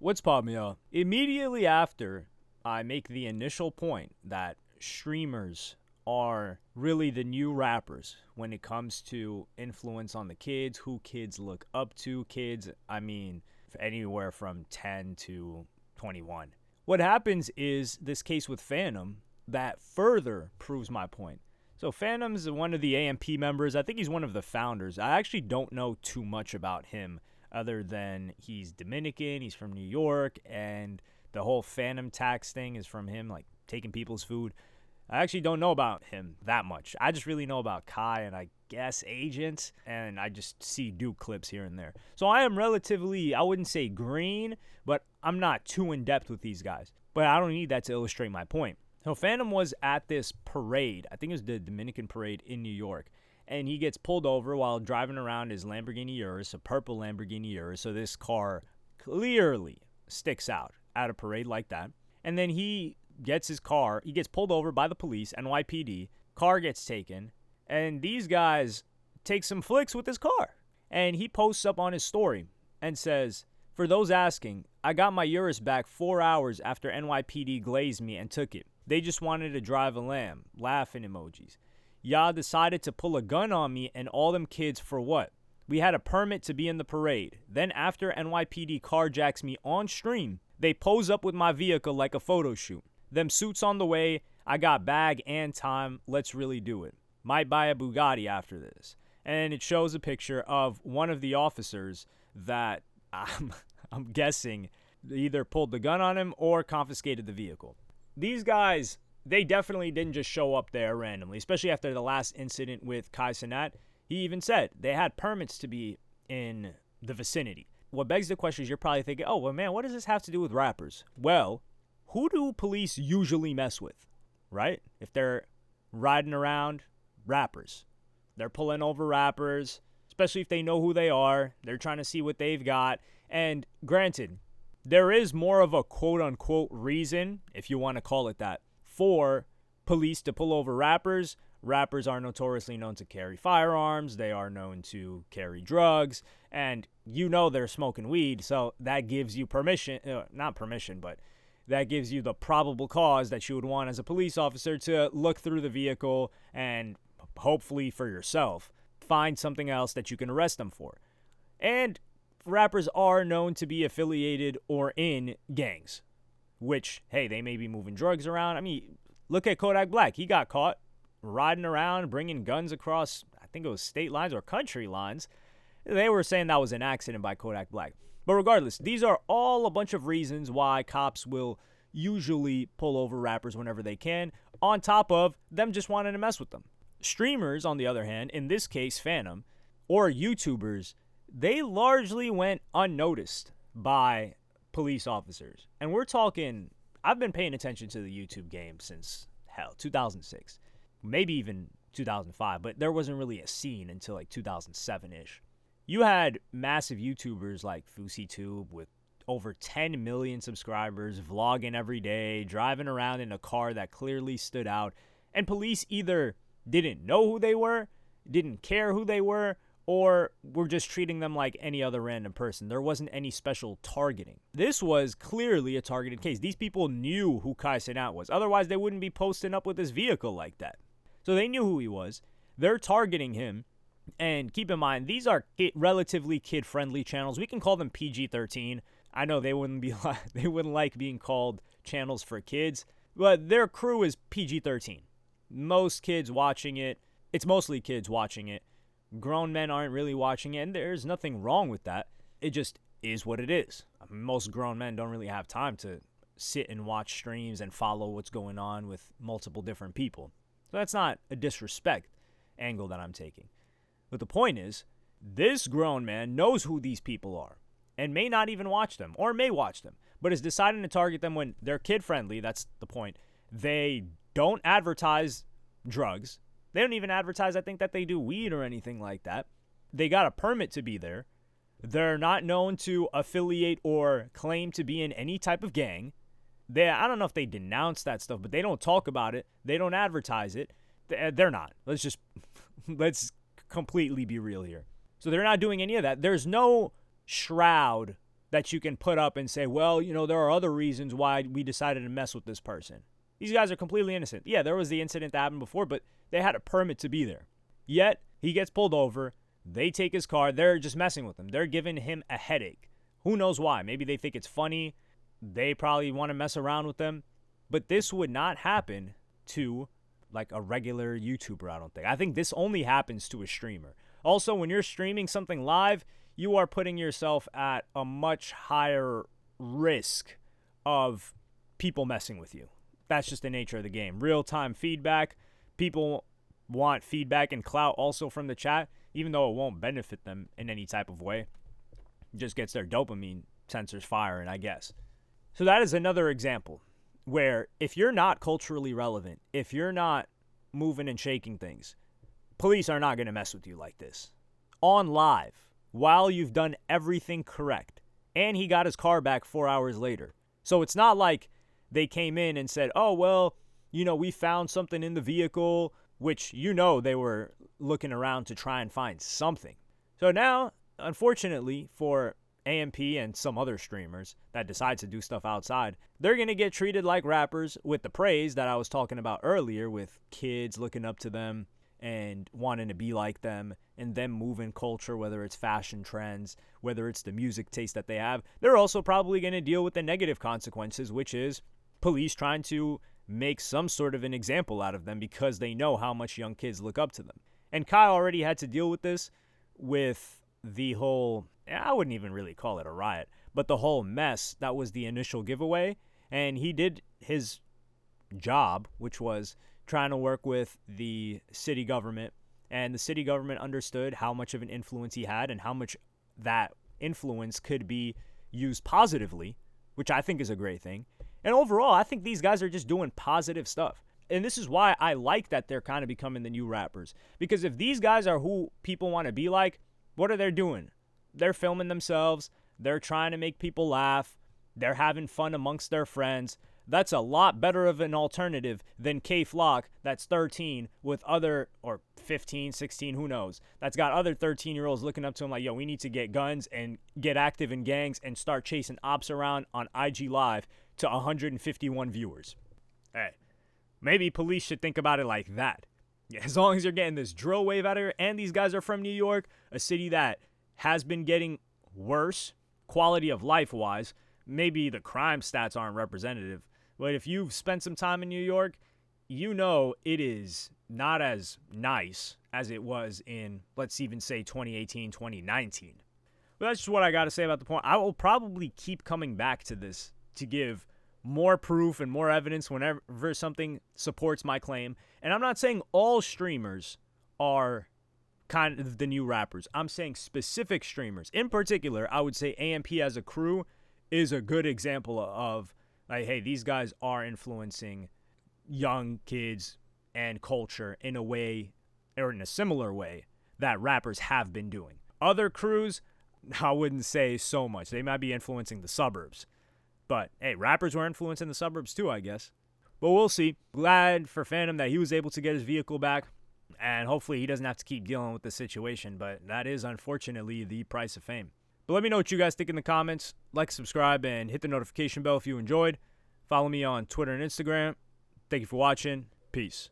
What's poppin', y'all? Immediately after I make the initial point that streamers are really the new rappers when it comes to influence on the kids, who kids look up to, kids, I mean, anywhere from 10 to 21. What happens is this case with Fanum that further proves my point. So Fanum's one of the AMP members. I think he's one of the founders. I actually don't know too much about him other than he's Dominican, he's from New York, and the whole Fanum tax thing is from him, like taking people's food. I actually don't know about him that much. I just really know about Kai and I guess Agent, and I just see Duke clips here and there. So I am relatively, I wouldn't say green, but I'm not too in-depth with these guys. But I don't need that to illustrate my point. So Fanum was at this parade, I think it was the Dominican parade in New York, and he gets pulled over while driving around his Lamborghini Urus, a purple Lamborghini Urus, so this car clearly sticks out at a parade like that. And then he gets his car, he gets pulled over by the police, NYPD, car gets taken, and these guys take some flicks with his car. And he posts up on his story and says, "For those asking, I got my Urus back 4 hours after NYPD glazed me and took it. They just wanted to drive a lamb, laughing emojis. Y'all decided to pull a gun on me and all them kids for what? We had a permit to be in the parade. Then after NYPD carjacks me on stream, they pose up with my vehicle like a photo shoot. Them suits on the way, I got bag and time, let's really do it. Might buy a Bugatti after this." And it shows a picture of one of the officers that I'm guessing either pulled the gun on him or confiscated the vehicle. These guys, they definitely didn't just show up there randomly, especially after the last incident with Kai Cenat. He even said they had permits to be in the vicinity. What begs the question is you're probably thinking, oh, well, man, what does this have to do with rappers? Well, who do police usually mess with, right? If they're riding around, rappers. They're pulling over rappers, especially if they know who they are. They're trying to see what they've got. And granted, there is more of a quote-unquote reason, if you want to call it that, for police to pull over rappers. Rappers are notoriously known to carry firearms. They are known to carry drugs. And you know they're smoking weed, so that gives you permission, not permission, but that gives you the probable cause that you would want as a police officer to look through the vehicle and hopefully for yourself find something else that you can arrest them for. And rappers are known to be affiliated or in gangs, which, hey, they may be moving drugs around. I mean, look at Kodak Black. He got caught riding around, bringing guns across, I think it was state lines or country lines. They were saying that was an accident by Kodak Black. But regardless, these are all a bunch of reasons why cops will usually pull over rappers whenever they can, on top of them just wanting to mess with them. Streamers, on the other hand, in this case, Fanum, or YouTubers, they largely went unnoticed by police officers. And we're talking, I've been paying attention to the YouTube game since, 2006. Maybe even 2005, but there wasn't really a scene until like 2007-ish. You had massive YouTubers like FouseyTube with over 10 million subscribers, vlogging every day, driving around in a car that clearly stood out, and police either didn't know who they were, didn't care who they were, or were just treating them like any other random person. There wasn't any special targeting. This was clearly a targeted case. These people knew who Kai Cenat was. Otherwise, they wouldn't be posting up with his vehicle like that. So they knew who he was. They're targeting him. And keep in mind, these are relatively kid-friendly channels. We can call them PG-13. I know they wouldn't like being called channels for kids, but their crew is PG-13. Most kids watching it. It's mostly kids watching it. Grown men aren't really watching it, and there's nothing wrong with that. It just is what it is. Most grown men don't really have time to sit and watch streams and follow what's going on with multiple different people. So that's not a disrespect angle that I'm taking. But the point is, this grown man knows who these people are and may not even watch them or may watch them, but is deciding to target them when they're kid-friendly. That's the point. They don't advertise drugs. They don't even advertise, I think, that they do weed or anything like that. They got a permit to be there. They're not known to affiliate or claim to be in any type of gang. I don't know if they denounce that stuff, but they don't talk about it. They don't advertise it. They're not. Let's completely be real here. So they're not doing any of that. There's no shroud that you can put up and say, well, there are other reasons why we decided to mess with this person. These guys are completely innocent. Yeah, there was the incident that happened before, but they had a permit to be there. Yet, he gets pulled over. They take his car. They're just messing with him. They're giving him a headache. Who knows why? Maybe they think it's funny. They probably want to mess around with them. But this would not happen to like a regular YouTuber, I don't think. I think this only happens to a streamer. Also, when you're streaming something live, you are putting yourself at a much higher risk of people messing with you. That's just the nature of the game. Real-time feedback. People want feedback and clout also from the chat, even though it won't benefit them in any type of way. It just gets their dopamine sensors firing, I guess. So that is another example where if you're not culturally relevant, if you're not moving and shaking things, police are not going to mess with you like this. On live, while you've done everything correct. And he got his car back 4 hours later. So it's not like they came in and said, oh, well, we found something in the vehicle, which they were looking around to try and find something. So now, unfortunately, for AMP and some other streamers that decide to do stuff outside, they're going to get treated like rappers with the praise that I was talking about earlier, with kids looking up to them and wanting to be like them, and them moving culture, whether it's fashion trends, whether it's the music taste that they have. They're also probably going to deal with the negative consequences, which is police trying to make some sort of an example out of them because they know how much young kids look up to them. And Kyle already had to deal with this with the whole, I wouldn't even really call it a riot, but the whole mess that was the initial giveaway. And he did his job, which was trying to work with the city government. And the city government understood how much of an influence he had and how much that influence could be used positively, which I think is a great thing. And overall, I think these guys are just doing positive stuff. And this is why I like that they're kind of becoming the new rappers. Because if these guys are who people want to be like, what are they doing? They're filming themselves. They're trying to make people laugh. They're having fun amongst their friends. That's a lot better of an alternative than K Flock, that's 13, with other, or 15, 16, who knows, that's got other 13-year-olds looking up to him like, yo, we need to get guns and get active in gangs and start chasing ops around on IG Live to 151 viewers. Hey, maybe police should think about it like that. As long as you're getting this drill wave out of here, and these guys are from New York, a city that has been getting worse, quality of life-wise. Maybe the crime stats aren't representative, but if you've spent some time in New York, it is not as nice as it was in, let's even say, 2018, 2019. But that's just what I got to say about the point. I will probably keep coming back to this to give more proof and more evidence whenever something supports my claim. And I'm not saying all streamers are kind of the new rappers. I'm saying specific streamers. In particular, I would say AMP as a crew is a good example of, like, hey, these guys are influencing young kids and culture in a way, or in a similar way, that rappers have been doing. Other crews, I wouldn't say so much. They might be influencing the suburbs. But, hey, rappers were influencing the suburbs too, I guess. But we'll see. Glad for Fanum that he was able to get his vehicle back. And hopefully he doesn't have to keep dealing with the situation. But that is, unfortunately, the price of fame. But let me know what you guys think in the comments. Like, subscribe, and hit the notification bell if you enjoyed. Follow me on Twitter and Instagram. Thank you for watching. Peace.